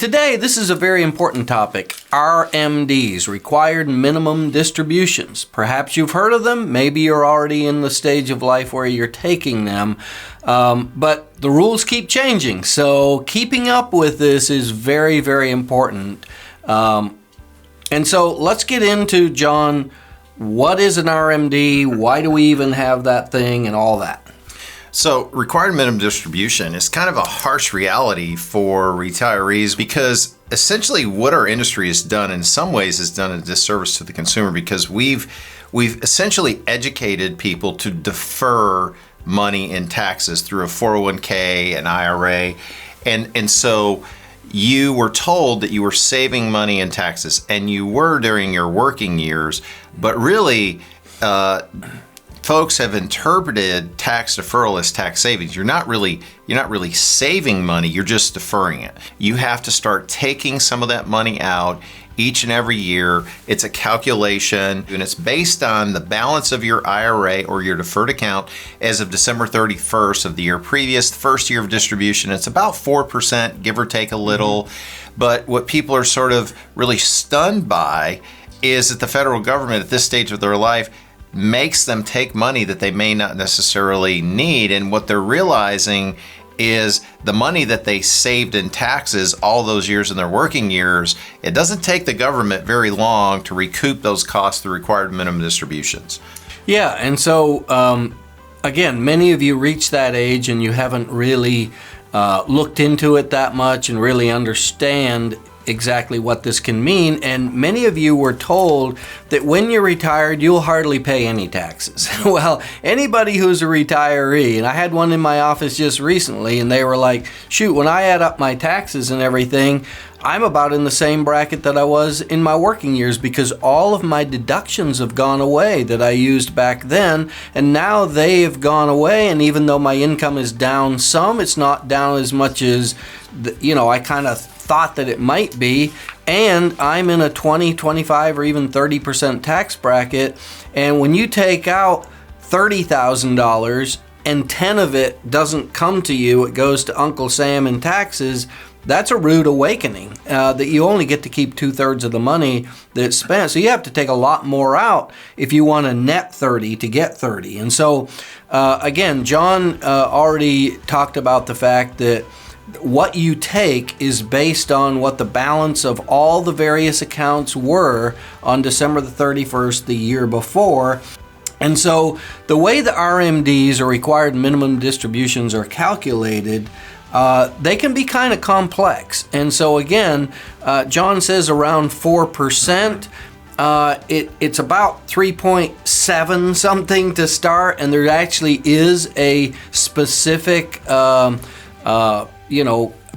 today, this is a very important topic. RMDs, Required Minimum Distributions. Perhaps you've heard of them. Maybe you're already in the stage of life where you're taking them. But the rules keep changing. So keeping up with this is very, very important. And so let's get into, John, what is an RMD? Why do we even have that thing and all that? So required minimum distribution is kind of a harsh reality for retirees because essentially what our industry has done in some ways has done a disservice to the consumer because we've essentially educated people to defer money in taxes through a 401k, an IRA. And so you were told that you were saving money in taxes, and you were during your working years, but really folks have interpreted tax deferral as tax savings. You're not really saving money, you're just deferring it. You have to start taking some of that money out each and every year. It's a calculation, and it's based on the balance of your IRA or your deferred account as of December 31st of the year previous, the first year of distribution. It's about 4%, give or take a little. But what people are sort of really stunned by is that the federal government at this stage of their life makes them take money that they may not necessarily need. And what they're realizing is the money that they saved in taxes all those years in their working years, it doesn't take the government very long to recoup those costs through required minimum distributions. Yeah, and so again, many of you reach that age and you haven't really looked into it that much and really understand exactly what this can mean, and many of you were told that when you're retired you'll hardly pay any taxes. Well, anybody who's a retiree, and I had one in my office just recently, and they were like, shoot, when I add up my taxes and everything, I'm about in the same bracket that I was in my working years because all of my deductions have gone away that I used back then, and now they have gone away, and even though my income is down some, it's not down as much as I kind of thought that it might be, and I'm in a 20, 25, or even 30% tax bracket, and when you take out $30,000 and 10 of it doesn't come to you, it goes to Uncle Sam in taxes, that's a rude awakening, that you only get to keep 2/3 of the money that's spent. So you have to take a lot more out if you want to net 30 to get 30. And so, again, John already talked about the fact that what you take is based on what the balance of all the various accounts were on December the 31st the year before. And so the way the RMDs, or required minimum distributions, are calculated, they can be kind of complex. And so again, John says around 4%. It's about 3.7 something to start, and there actually is a specific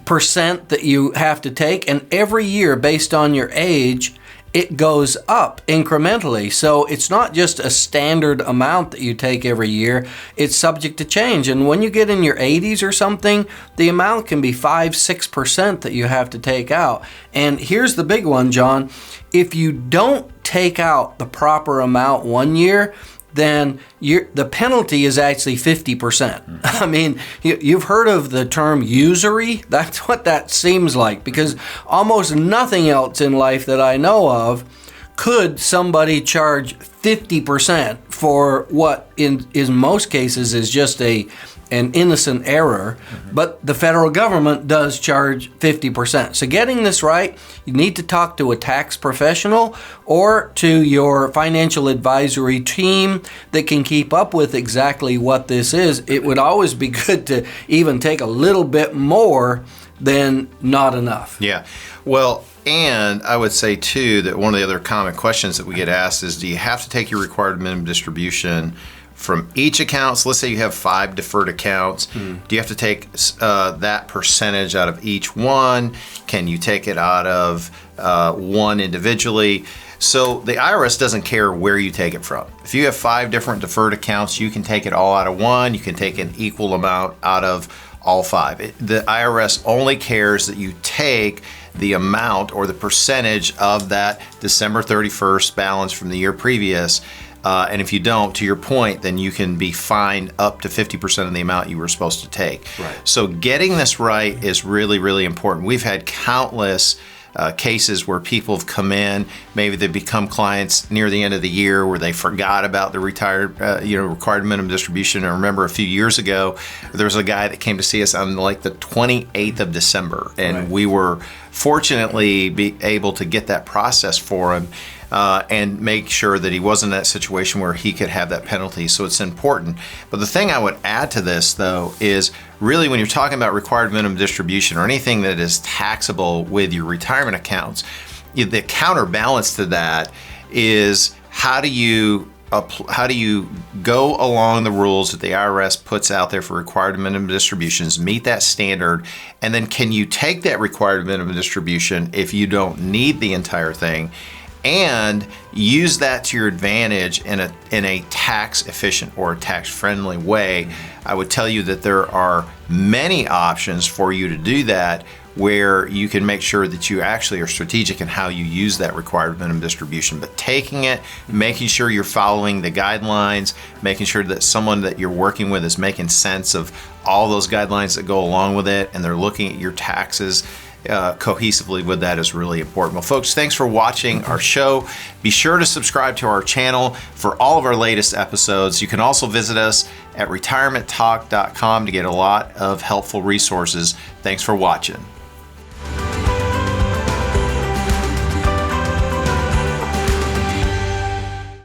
percent that you have to take, and every year based on your age it goes up incrementally. So it's not just a standard amount that you take every year, it's subject to change. And when you get in your 80s or something, the amount can be 5-6% that you have to take out. And here's the big one, John. If you don't take out the proper amount one year, then the penalty is actually 50%. I mean, you've heard of the term usury? That's what that seems like, because almost nothing else in life that I know of could somebody charge 50% for what in most cases is just an innocent error, but the federal government does charge 50%. So getting this right, you need to talk to a tax professional or to your financial advisory team that can keep up with exactly what this is. It would always be good to even take a little bit more than not enough. Yeah. Well, and I would say too that one of the other common questions that we get asked is, do you have to take your required minimum distribution from each account? So let's say you have 5 deferred accounts. Do you have to take that percentage out of each one? Can you take it out of one individually? So the IRS doesn't care where you take it from. If you have 5 different deferred accounts, you can take it all out of one. You can take an equal amount out of all 5. The IRS only cares that you take the amount or the percentage of that December 31st balance from the year previous. And if you don't, to your point, then you can be fined up to 50% of the amount you were supposed to take. Right. So getting this right is really, really important. We've had countless cases where people have come in, maybe they become clients near the end of the year where they forgot about the required minimum distribution. I remember a few years ago, there was a guy that came to see us on like the 28th of December, and we were fortunately able to get that process for him. And make sure that he wasn't in that situation where he could have that penalty. So it's important. But the thing I would add to this, though, is really when you're talking about required minimum distribution or anything that is taxable with your retirement accounts, the counterbalance to that is how do you go along the rules that the IRS puts out there for required minimum distributions, meet that standard, and then can you take that required minimum distribution if you don't need the entire thing, and use that to your advantage in a tax efficient or a tax friendly way. I would tell you that there are many options for you to do that, where you can make sure that you actually are strategic in how you use that required minimum distribution. But taking it, making sure you're following the guidelines, making sure that someone that you're working with is making sense of all those guidelines that go along with it, and they're looking at your taxes cohesively with that is really important. Well, folks, thanks for watching our show. Be sure to subscribe to our channel for all of our latest episodes. You can also visit us at retirementtalk.com to get a lot of helpful resources. Thanks for watching.